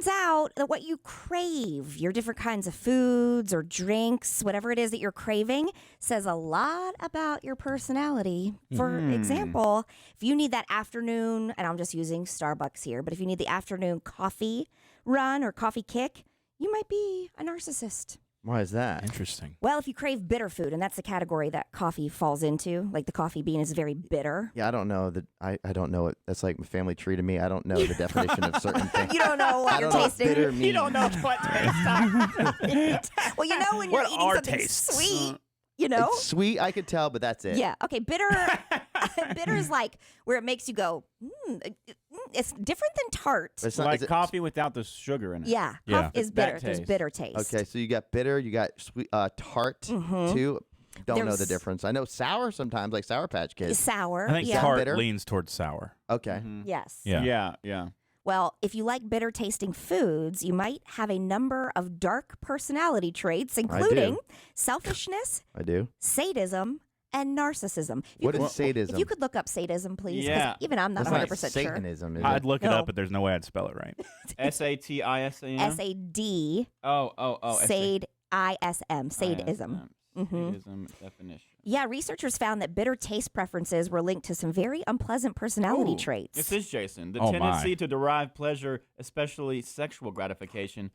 turns out that what you crave, your different kinds of foods or drinks, whatever it is that you're craving, says a lot about your personality. For example, if you need that afternoon, and I'm just using Starbucks here, but if you need the afternoon coffee run or coffee kick, you might be a narcissist. Why is that? Interesting. Well, if you crave bitter food, and that's the category that coffee falls into, like the coffee bean is very bitter. Yeah, I don't know that. I don't know it. That's like my family tree to me. I don't know the definition of certain things. You don't know what you're tasting. Bitter means. You don't know what taste. Well, you know when you're What eating are something tastes? sweet, you know? It's sweet, I could tell, but that's it. Yeah. Okay. Bitter. Bitter is like where it makes you go. It's different than tart. It's not, Like is it- coffee without the sugar in it. Yeah. Yeah. Coffee is That bitter. There's taste. bitter taste. Okay, so you got bitter, you got sweet, tart too. Don't know the There's- difference. I know sour sometimes, like Sour Patch Kids. Sour. I think yeah. tart Bitter? leans towards sour. Okay. Yes. Yeah. Yeah, yeah. Well, if you like bitter tasting foods, you might have a number of dark personality traits, including selfishness, I do. sadism, and narcissism. What is sadism? If you could look up sadism, please. 'cause Yeah. even I'm not That's 100% sure. Satanism, is it? I'd look it No. up, but there's no way I'd spell it right. SATISM. SAD, Oh. SAD-ISM, sadism. Sadism definition. Yeah, researchers found that bitter taste preferences were linked to some very unpleasant personality Ooh, traits. This is Jason. The Oh, my. tendency to derive pleasure, especially sexual gratification,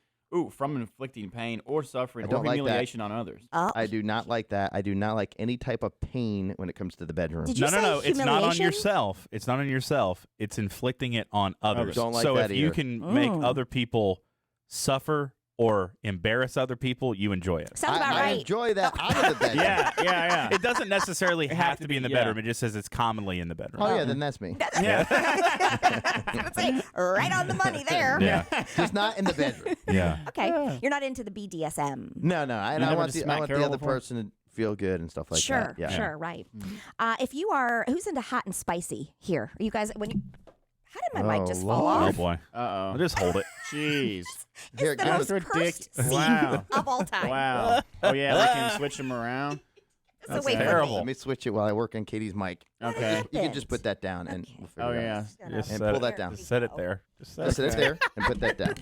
from inflicting pain or suffering I or don't like that. humiliation on others. Oh, I do not like that. I do not like any type of pain when it comes to the bedroom. Did you say No. It's not on humiliation? yourself. It's not on yourself. It's inflicting it on others. Don't like so that if you either. can make Mm. other people suffer or embarrass other people, you enjoy it. Sounds about I right. enjoy that out of the bedroom. Yeah. It doesn't necessarily have to be in the yeah. bedroom. It just says it's commonly in the bedroom. Oh, yeah, then that's me. Let's say, right on the money there. Yeah. Just not in the bedroom. Yeah. Okay, you're not into the BDSM. No. And I never want, just I smacked want the Carol other before? person to feel good and stuff like Sure, that. Yeah. sure, right. If you are, who's into hot and spicy here? Are you guys, when you, how did my mic just fall Lord. Oh off? boy. Uh-oh. I'll just hold it. Jeez. Here, It's the give most us- cursed ridiculous. scene Wow. of all time. Wow. Oh, yeah, we can switch them around. It's a That's way for terrible. me. Let me switch it while I work on Katie's mic. Okay. You can just put that down and we'll figure Oh, it out. yeah. Just And set pull it- that down. Just set it there. Just set Just it sit it there and put that down.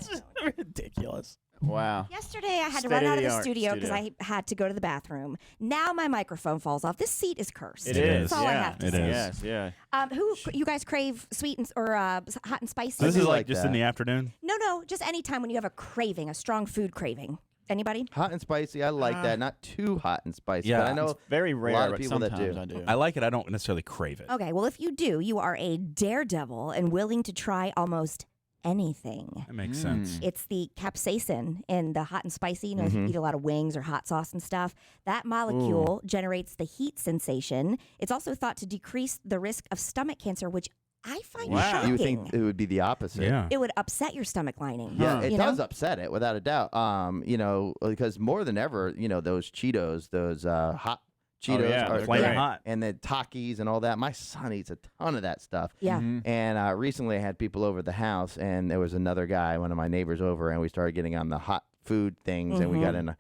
Ridiculous. Wow. Yesterday, I had to run out of the State-of-the-art studio because studio. I had to go to the bathroom. Now my microphone falls off. This seat is cursed. It It is. is. That's all I yeah. have to It say. is. Yes, yeah. Who you guys crave sweet or hot and spicy? This do is like like just that. in the afternoon. No, just any time when you have a craving, a strong food craving. Anybody? Hot and spicy, I like that. Not too hot and spicy, Yeah. but I know It's very rare, lot of but people that sometimes do. I do. I like it. I don't necessarily crave it. Okay, well, if you do, you are a daredevil and willing to try almost anything. That makes sense. It's the capsaicin in the hot and spicy. You know, if you eat a lot of wings or hot sauce and stuff, that molecule generates the heat sensation. It's also thought to decrease the risk of stomach cancer, which I find Wow. shocking. you would think it would be the opposite. Yeah. It would upset your stomach lining. Yeah, it you does know? upset it without a doubt. Because more than ever, those Cheetos, those hot Cheetos, yeah, are they're Flaming great. hot. and the Takis and all that. My son eats a ton of that stuff. Yeah. And recently, I had people over at the house, and there was another guy, one of my neighbors, over, and we started getting on the hot food things, and we got in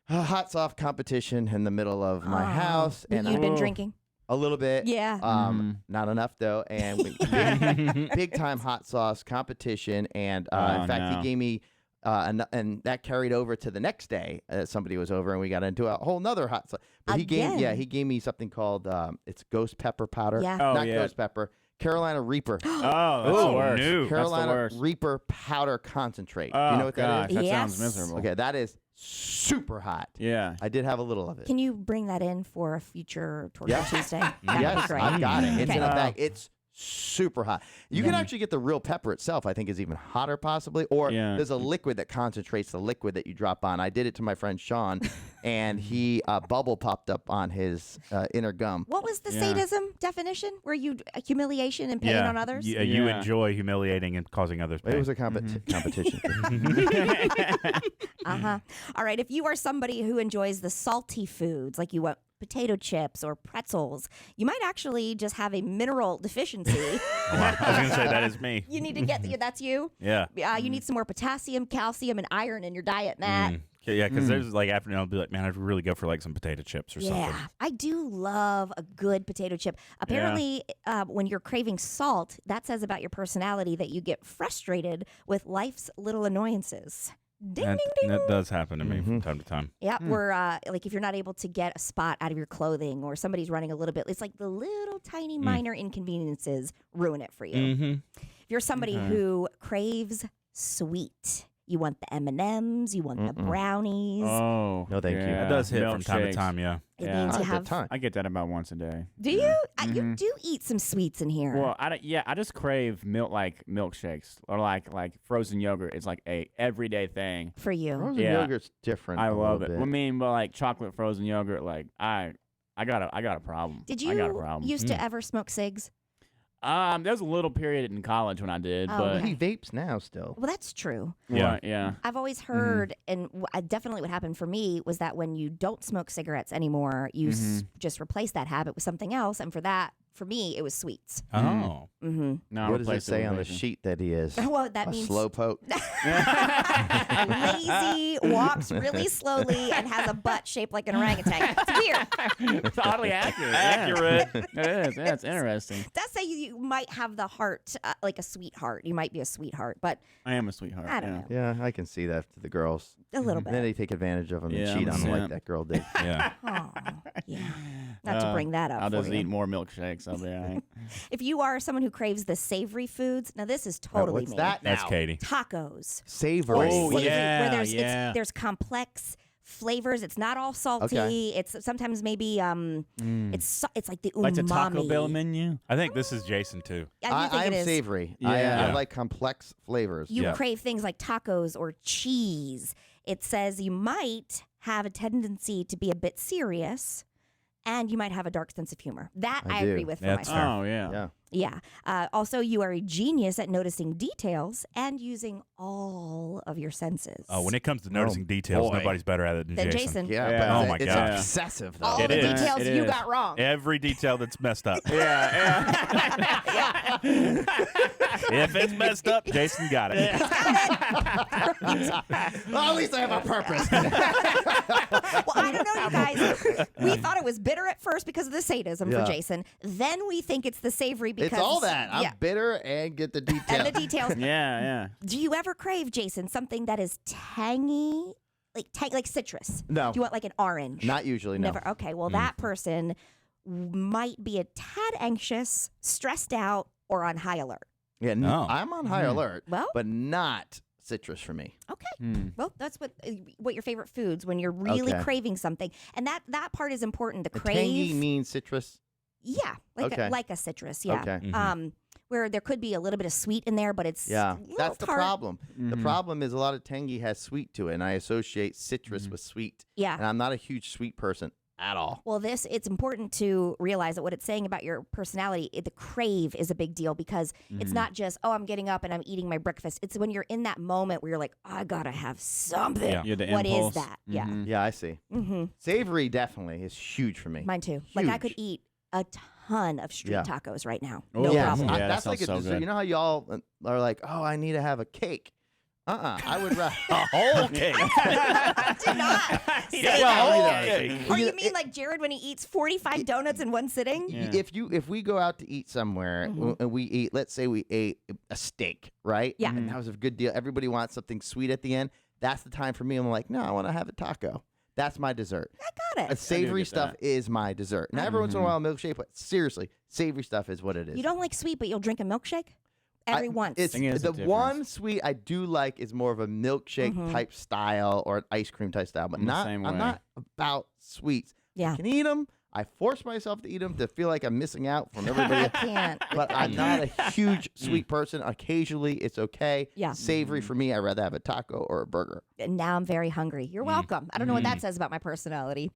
a hot soft competition in the middle of my house, and You've been drinking? a little bit. Yeah. Not enough though, and big time hot sauce competition. And in fact, no. he gave me, and that carried over to the next day. Somebody was over, and we got into a whole nother hot sauce. But he Again? gave me something called it's ghost pepper powder. Yeah. Oh, not yeah. ghost pepper, Carolina Reaper. Oh, that's the Oh, worst. no. That's the Carolina worst. Reaper powder concentrate. Do Oh, you know what gosh, that is? that Yes. sounds miserable. Okay, that is super hot. Yeah. I did have a little of it. Can you bring that in for a future Torture Yeah. Tuesday? That'd be Yes, great. I've got it. It's Okay. in a bag. It's super hot. You can actually get the real pepper itself. I think is even hotter, possibly. Or Yeah. there's a liquid that concentrates the liquid that you drop on. I did it to my friend Sean, and he bubble popped up on his inner gum. What was the Yeah. sadism definition? Where you humiliation and pain on others? Yeah, you Yeah. enjoy humiliating and causing others pain. It was a competition. All right. If you are somebody who enjoys the salty foods, like you want potato chips or pretzels, you might actually just have a mineral deficiency. Wow. I was going to say that is me. You need to get that's you. Yeah. You need some more potassium, calcium, and iron in your diet, Matt. Yeah, because there's like afternoon, I'll be like, man, I'd really go for like some potato chips or something. Yeah, I do love a good potato chip. Apparently, when you're craving salt, that says about your personality that you get frustrated with life's little annoyances. Ding, That, ding, ding. that does happen to me from time to time. Yeah, we're like if you're not able to get a spot out of your clothing or somebody's running a little bit, it's like the little tiny minor inconveniences ruin it for you. Mm-hmm. If you're somebody who craves sweet, you want the M&Ms, you want the brownies. Oh, No, thank you. That does hit from time to Milkshakes. time, yeah. It yeah. means Not you at the have. time. I get that about once a day. Do you? You do eat some sweets in here. Well, I just crave milkshakes or like frozen yogurt. It's like a everyday thing. for you. Frozen Yeah. yogurt's different. I a love little it. bit. I mean, but like chocolate frozen yogurt, like I got a problem. Did I got a you problem. used to ever smoke cigs? There was a little period in college when I did, Oh, but okay. He vapes now still. Well, that's true. Yeah. yeah. I've always heard, and definitely what happened for me was that when you don't smoke cigarettes anymore, you just replace that habit with something else. And for me, it was sweets. Oh. Mm-hmm. No, What does it replace say with on the vaping. sheet that he is? Well, that A means slowpoke. lazy, walks really slowly, and has a butt shaped like an orangutan. It's weird. It's oddly accurate. Accurate. Yeah. It is. Yeah, it's interesting. Does say you might have the heart, like a sweetheart. You might be a sweetheart, but I am a sweetheart. I don't yeah. know. Yeah, I can see that to the girls. A little And then bit. they take advantage of him Yeah, and cheat I'm on a him like simp. that girl did. Yeah. Oh, yeah. Not to bring that up I'll for just you. eat more milkshakes. I'll be all right. If you are someone who craves the savory foods, now this is totally What's me. that That's now? Katie. Tacos. Savory. Oh, Savory, yeah, where there's yeah. there's complex flavors. It's not all salty. Okay. It's sometimes maybe it's like the umami. Like the Taco Bell menu. I think this is Jason, too. I do think I it am is. savory. Yeah. I like complex flavors. You Yeah. crave things like tacos or cheese. It says you might have a tendency to be a bit serious, and you might have a dark sense of humor. That I I do. agree with for That's myself. fair. Oh yeah. Yeah. Yeah. Also, you are a genius at noticing details and using all of your senses. Oh, when it comes to noticing details, boy. nobody's better at it than Then Jason. Jason. Yeah, Yeah. but Oh my it's God. obsessive though. All It of the is. details It you is. got wrong. Every detail that's messed up. Yeah. If it's messed up, Jason got it. Well, at least I have a purpose. Well, I don't know, you guys. We thought it was bitter at first because of the sadism Yeah. for Jason. Then we think it's the savory because It's all that. I'm yeah, bitter and get the details. and the details. Yeah. Do you ever crave, Jason, something that is tangy, like citrus? No. Do you want like an orange? Not usually, no. Never. Okay. Well, that person might be a tad anxious, stressed out, or on high alert. Yeah, Oh. I'm on high alert, Well, but not citrus for me. okay. Well, that's what your favorite foods when you're really Okay. craving something, and that part is important. The The crave. tangy means citrus. Yeah, Okay. like a citrus. Yeah. Okay. Where there could be a little bit of sweet in there, but it's Yeah, a little that's the tart. problem. The problem is a lot of tangy has sweet to it, and I associate citrus with sweet. Yeah. And I'm not a huge sweet person at all. Well, it's important to realize that what it's saying about your personality, the crave is a big deal because it's not just, oh, I'm getting up and I'm eating my breakfast. It's when you're in that moment where you're like, I gotta have something. Yeah. You're the What is impulse. that? Yeah. Yeah, I see. Mm-hmm. Savory definitely is huge for me. Mine too. Like I Huge. could eat a ton of street Yeah. tacos right now. Oh, No yeah. problem. Yeah, that that's like a sounds so dessert. good. You know how y'all are like, oh, I need to have a cake. I would rather. A whole cake. I did not. Yeah, Yeah, a whole yeah. cake. Or You you know, mean like Jared when he eats 45 donuts in one sitting? Yeah. If we go out to eat somewhere and we eat, let's say we ate a steak, right? Yeah. And that was a good deal. Everybody wants something sweet at the end. That's the time for me. I'm like, no, I want to have a taco. That's my dessert. I got it. Savory get stuff that. is my dessert. Now, every once in a while, a milkshake, but seriously, savory stuff is what it is. You don't like sweet, but you'll drink a milkshake every once. It's think it is a the one difference. sweet I do like is more of a milkshake type style or an ice cream type style, but I'm the not. same I'm way. not about sweets. Yeah. I can eat them. I force myself to eat them to feel like I'm missing out from everybody I else. can't. But I'm not a huge sweet person. Occasionally, it's okay. Yeah. Savory for me, I'd rather have a taco or a burger. And now I'm very hungry. You're welcome. I don't know what that says about my personality.